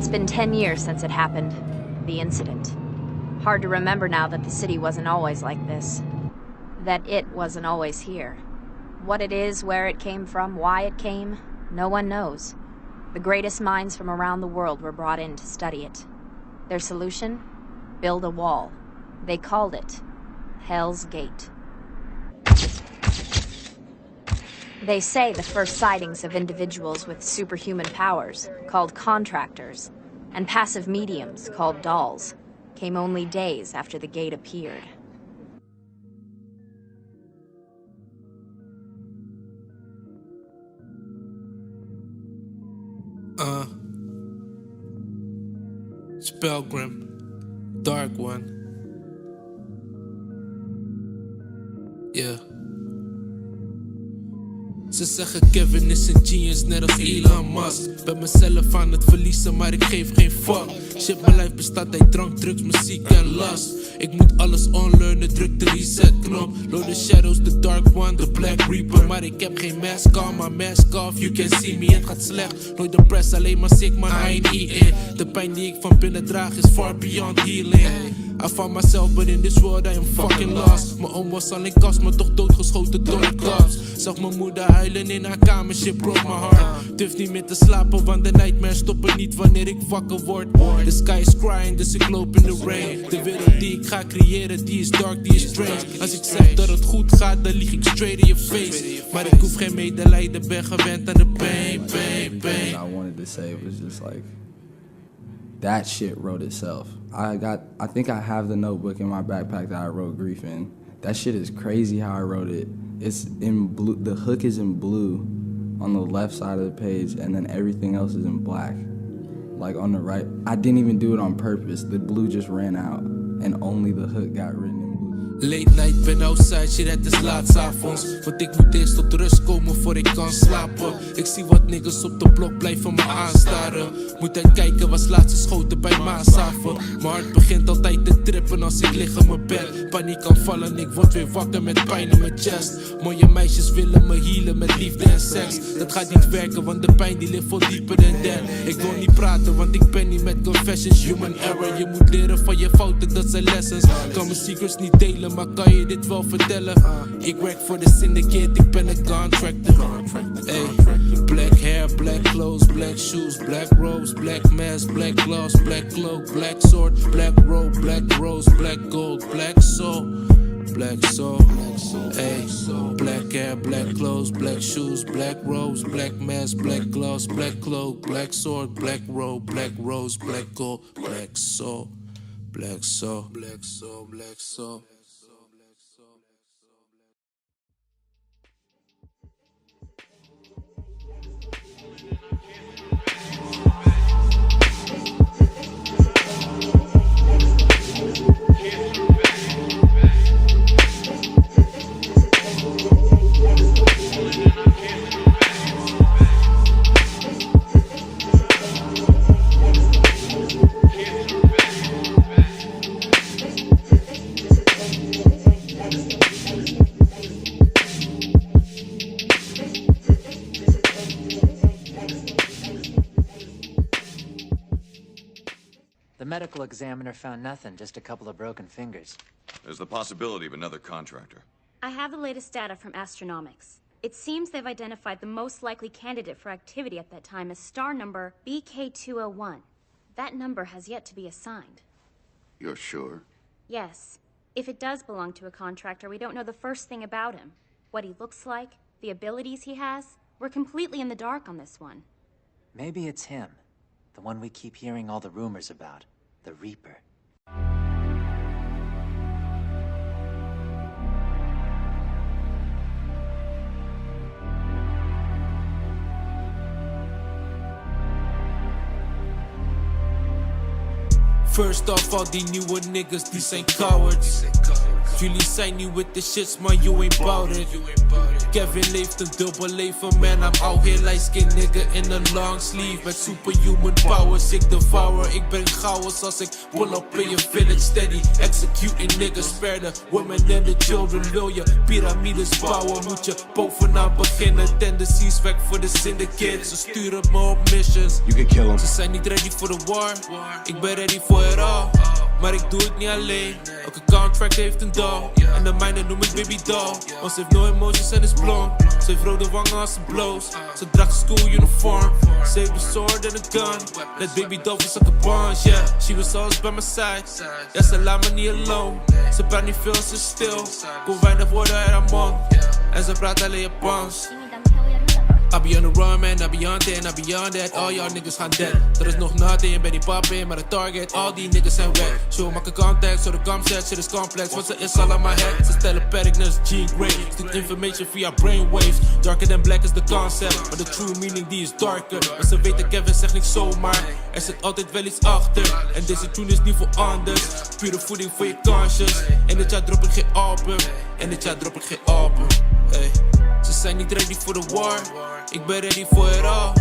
It's been 10 years since it happened. The incident. Hard to remember now that the city wasn't always like this. That it wasn't always here. What it is, where it came from, why it came, no one knows. The greatest minds from around the world were brought in to study it. Their solution? Build a wall. They called it Hell's Gate. They say the first sightings of individuals with superhuman powers, called contractors, and passive mediums, called dolls, came only days after the gate appeared. Spellgrim, Dark One. Yeah. Ze zeggen Kevin is een genius, net als Elon Musk. Ben mezelf aan het verliezen, maar ik geef geen fuck. Shit, mijn lijf bestaat uit drank, drugs, muziek en lust. Ik moet alles unlearnen, druk de reset knop. Lord the shadows, the dark one, the black reaper. Maar ik heb geen mask on, maar mask off, you can see me. Het gaat slecht, nooit depressed, alleen maar sick, man, I ain't eating. De pijn die ik van binnen draag is far beyond healing. I found myself, but in this world I am fucking lost. Mijn oom was al in kast, maar toch doodgeschoten door de cops. Zag mijn moeder huilen in haar kamer, shit broke my heart. Durf niet meer te slapen, want de nightmares stoppen niet wanneer ik wakker word. The sky is crying, dus ik loop in the rain. De wereld die ik ga creëren, die is dark, die is strange. Als ik zeg dat het goed gaat, dan lieg ik straight in your face. Maar ik hoef geen medelijden, ben gewend aan de pain, pain, pain. I wanted to say it was just like, that shit wrote itself. I think I have the notebook in my backpack that I wrote Grief in. That shit is crazy how I wrote it. It's in blue, the hook is in blue on the left side of the page, and then everything else is in black. Like on the right, I didn't even do it on purpose. The blue just ran out, and only the hook got written in blue. Late night, ben outside, shit, het is laat 's avonds. Want ik moet eerst tot rust komen voor ik kan slapen. Ik zie wat niggas op de blok blijven me aanstaren. Moet uitkijken, was laatste schoten bij Maashaven. Mijn hart begint altijd te trippen als ik lig in mijn bed. Paniek kan vallen, ik word weer wakker met pijn in mijn chest. Mooie meisjes willen me healen met liefde en seks. Dat gaat niet werken, want de pijn die ligt veel dieper dan dat. Ik wil niet praten, want ik ben niet met confessions. Human error, je moet leren van je fouten, dat zijn lessons. Kan mijn secrets niet delen, maar kan je dit wel vertellen? Ik werk voor de syndicate, ik ben een contractor. Hey. Black hair, black clothes, black shoes, black robes, black mask, black gloves, black cloak, black sword, black robe, black rose, black gold, black soul, black soul. Hey. Black hair, black clothes, black shoes, black robes, black mask, black gloves, black cloak, black sword, black robe, black rose, black gold, black soul, black soul, black soul, black soul. The medical examiner found nothing, just a couple of broken fingers. There's the possibility of another contractor. I have the latest data from Astronomics. It seems they've identified the most likely candidate for activity at that time as star number BK201. That number has yet to be assigned. You're sure? Yes. If it does belong to a contractor, we don't know the first thing about him. What he looks like, the abilities he has. We're completely in the dark on this one. Maybe it's him. The one we keep hearing all the rumors about. The Reaper. First off, all die nieuwe niggas, die zijn cowards. Jullie zijn niet with the shits, maar you ain't bout it. Kevin leeft een dubbel leven, man, I'm out here light skin nigga in a long sleeve. Met superhuman powers, ik devour, ik breng chaos als ik pull up in je village steady. Executing niggas, spare the women and the children. Wil je piramides bouwen, moet je bovenaan beginnen. Tendencies weg voor de de syndicate. Ze sturen me op missions. You can kill him. Ze zijn niet ready voor de war. Ik ben ready voor it all. Maar ik doe het niet alleen. Elke contract heeft een doll. En de mijne noem ik baby doll. Want ze heeft no emotions en is blond. Ze heeft rode wangen als ze blows. Ze draagt school uniform. Ze heeft een sword en een gun. Net baby doll voor zakken bonds, yeah. She was always by my side. Ja, ze laat me niet alone. Ze praat niet veel, ze is stil. Kon weinig woorden uit haar mond. En ze praat alleen Japans. I be on the run, man, I be on that, and I be on that. All y'all niggas gaan dead. Er is nog nothing, je bent niet poppin', maar de target. All die niggas zijn weg. Show maken contact, zo de comset, shit is complex. Want ze is all on my head. Ze stellen paddocness, G-grade. Stuurt information via brainwaves. Darker than black is the concept. Maar de true meaning die is darker. Maar ze weten Kevin zegt niks zomaar. Er zit altijd wel iets achter. En deze tune is niet voor anders. Pure voeding voor je conscience. En dit jaar drop ik geen album. En dit jaar drop ik geen album. Hey. Ze zijn niet ready voor de war. Ik ben ready voor it all.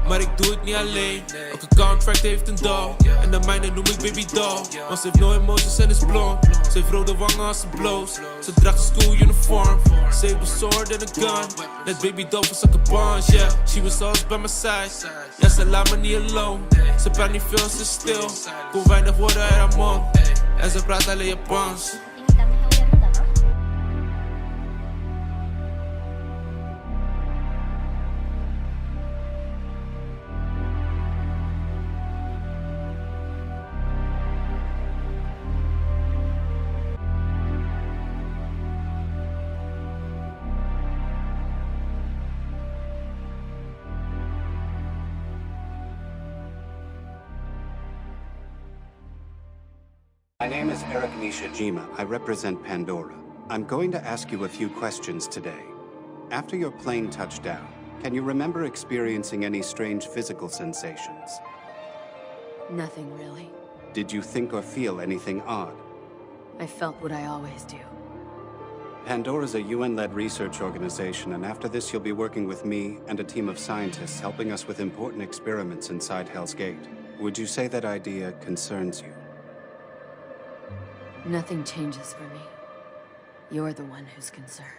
Maar ik doe het niet alleen. Elke contract heeft een doll. En de mijne noem ik baby doll. Want ze heeft no emotions en is blond. Ze heeft rode wangen als ze blows. Ze draagt een school uniform. Ze heeft een sword en een gun. Net baby doll voor zakken bonds, yeah. She was always by my side. Ja, ze laat me niet alone. Ze praat niet veel, ze is stil. Kon weinig woorden uit haar mond. En ze praat alleen Japans. My name is Eric Nishijima. I represent Pandora. I'm going to ask you a few questions today. After your plane touched down, can you remember experiencing any strange physical sensations? Nothing really. Did you think or feel anything odd? I felt what I always do. Pandora's a UN-led research organization, and after this you'll be working with me and a team of scientists helping us with important experiments inside Hell's Gate. Would you say that idea concerns you? Nothing changes for me. You're the one who's concerned.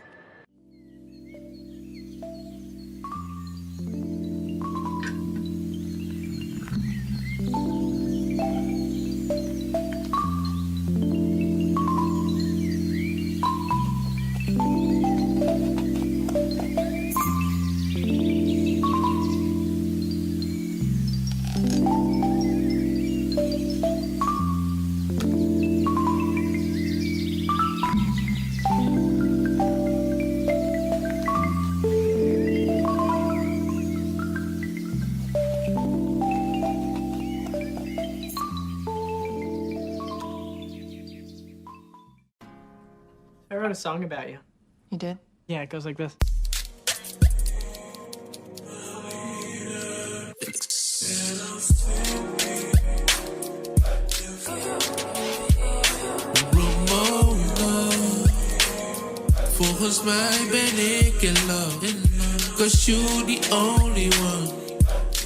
I wrote a song about you. You did? Yeah, it goes like this. Volgens mij ben ik in love, 'cause you the only one.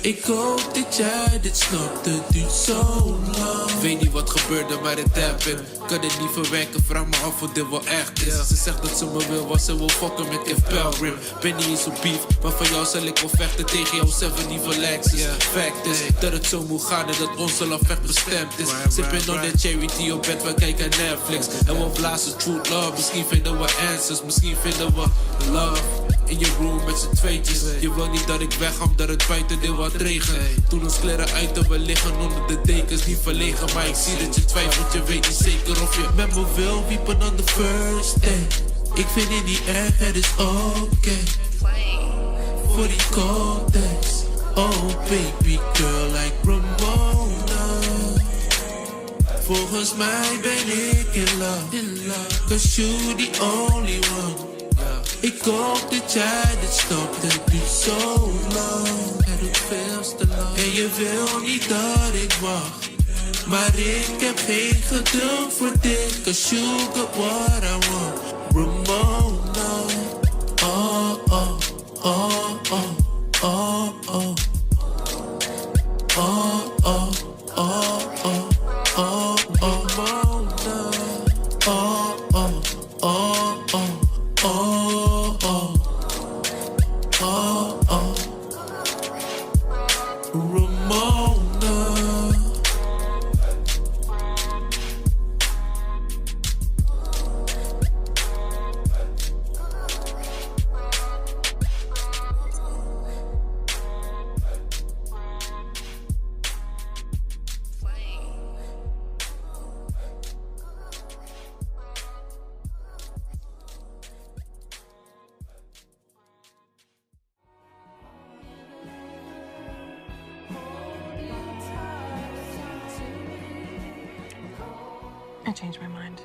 Ik hoop dat jij dit snapt, het duurt zo lang. Weet niet wat gebeurde, maar het happened. Kan het niet verwerken, vraag me af of dit wel echt is. Ze zegt dat ze me wil, want ze wil fokken met Kev Pelgrim. Ben niet eens op beef, maar van jou zal ik wel vechten tegen jouw 7 Lexus. Fact is dat het zo moet gaan en dat onze love echt bestemd is. Sipping on that cherry tea op bed, we kijken Netflix. En we blazen truth love, misschien vinden we answers, misschien vinden we love. In je room met z'n tweetjes. Je wil niet dat ik wegga omdat het buiten deel wat regen. Toen ons kleren uit en we liggen onder de dekens. Niet verlegen, maar ik zie dat je twijfelt. Je weet niet zeker of je met me wil wiepen on the first day. Ik vind het niet erg, het is oké. Voor die context. Oh baby girl like Ramona. Volgens mij ben ik in love, 'cause you the only one. Ik hoop dat jij dit stopt, het duurt zo lang. Het doet veel te lang. En je wil niet dat ik wacht, maar ik heb geen geduld voor dit. 'Cause you got what I want, Ramona. Oh, oh, oh, oh, oh, oh. Oh, oh, oh, oh, oh, oh, Ramona. Oh, oh, oh, oh. Oh, oh, oh, oh, I changed my mind.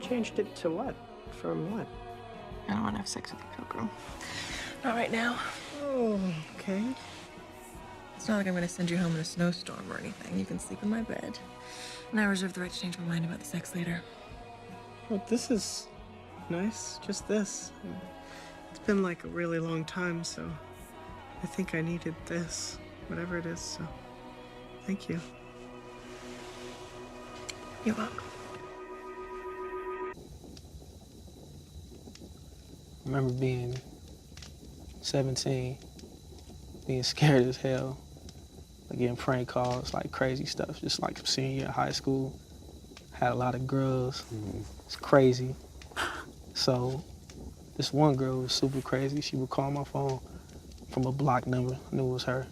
Changed it to what? From what? I don't want to have sex with you, Pilgrim. Not right now. Oh, okay. It's not like I'm going to send you home in a snowstorm or anything. You can sleep in my bed. And I reserve the right to change my mind about the sex later. Well, this is nice. Just this. It's been like a really long time, so I think I needed this, whatever it is, so thank you. You're welcome. I remember being 17, being scared as hell, like getting prank calls, like crazy stuff, just like senior year of high school. Had a lot of girls. It's crazy. So this one girl was super crazy. She would call my phone from a blocked number. I knew it was her.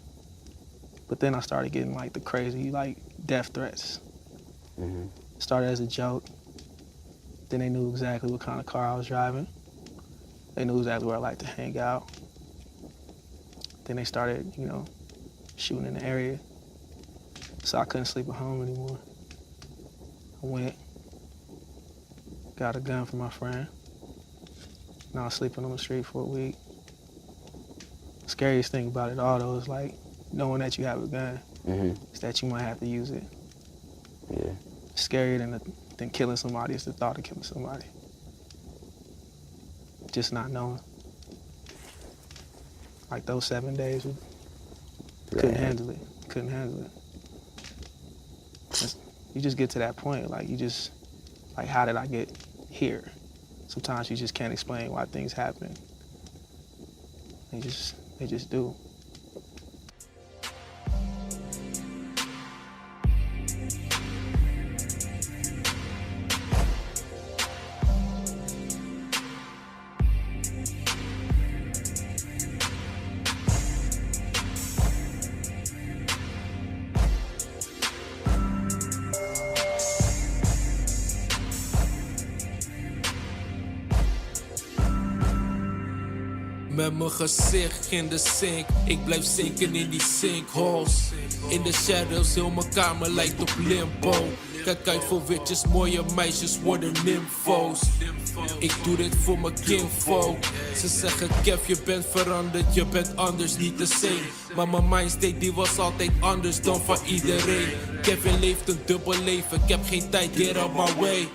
But then I started getting like the crazy, like death threats. Started as a joke. Then they knew exactly what kind of car I was driving. They knew exactly where I liked to hang out. Then they started, you know, shooting in the area. So I couldn't sleep at home anymore. I went, got a gun from my friend. And I was sleeping on the street for a week. The scariest thing about it all, though, is like knowing that you have a gun, is that you might have to use it. Yeah. Scarier than killing somebody is the thought of killing somebody. Just not knowing. Like those 7 days, couldn't handle it. Couldn't handle it. You just get to that point, like you just, like how did I get here? Sometimes you just can't explain why things happen. They just do. Met mijn gezicht in de sink, ik blijf zinken in die sinkholes. In de shadows, heel mijn kamer lijkt op limbo. Kijk uit voor witjes, mooie meisjes worden nymfo's. Ik doe dit voor mijn kinfolk. Ze zeggen Kev, je bent veranderd, je bent anders, niet de same. Maar mijn mindstate die was altijd anders dan van iedereen. Kevin leeft een dubbel leven, ik heb geen tijd, get out my way.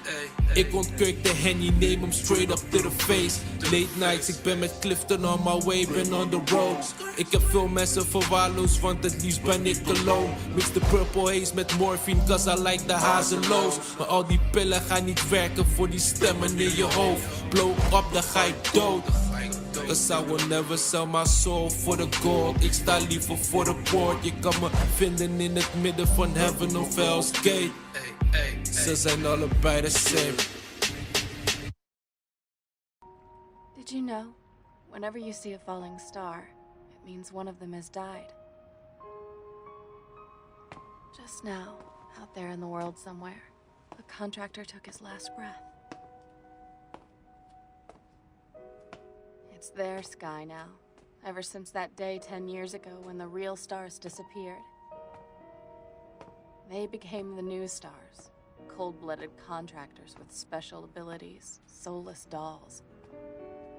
Ik ontkurk de Henny, neem hem straight up to the face. Late nights, ik ben met Clifton on my way, ben on the road. Ik heb veel mensen verwaarloosd, want het liefst ben ik alone. Mix de purple haze met morphine, cause I like the hazeloos. Maar al die pillen gaan niet werken voor die stemmen in je hoofd. Blow up, dan ga ik dood. Cause I will never sell my soul for the gold. Ik sta liever voor de poort. Je kan me vinden in het midden van heaven of hell's gate. Ze zijn allebei the same. Did you know? Whenever you see a falling star, it means one of them has died. Just now, out there in the world somewhere, a contractor took his last breath. It's their sky now, ever since that day 10 years ago when the real stars disappeared. They became the new stars, cold-blooded contractors with special abilities, soulless dolls.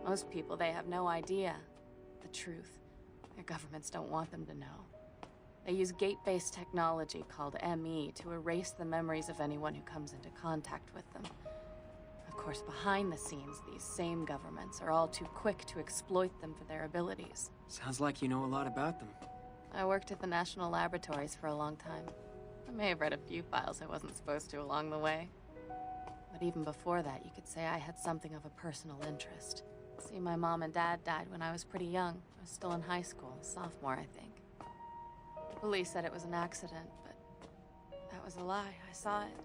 Most people, they have no idea the truth. Their governments don't want them to know. They use gate-based technology called ME to erase the memories of anyone who comes into contact with them. Of course, behind the scenes, these same governments are all too quick to exploit them for their abilities. Sounds like you know a lot about them. I worked at the National Laboratories for a long time. I may have read a few files I wasn't supposed to along the way. But even before that, you could say I had something of a personal interest. See, my mom and dad died when I was pretty young. I was still in high school, sophomore, I think. The police said it was an accident, but that was a lie. I saw it.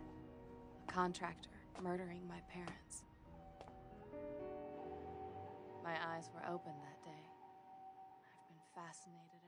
A contractor murdering my parents. My eyes were open that day. I've been fascinated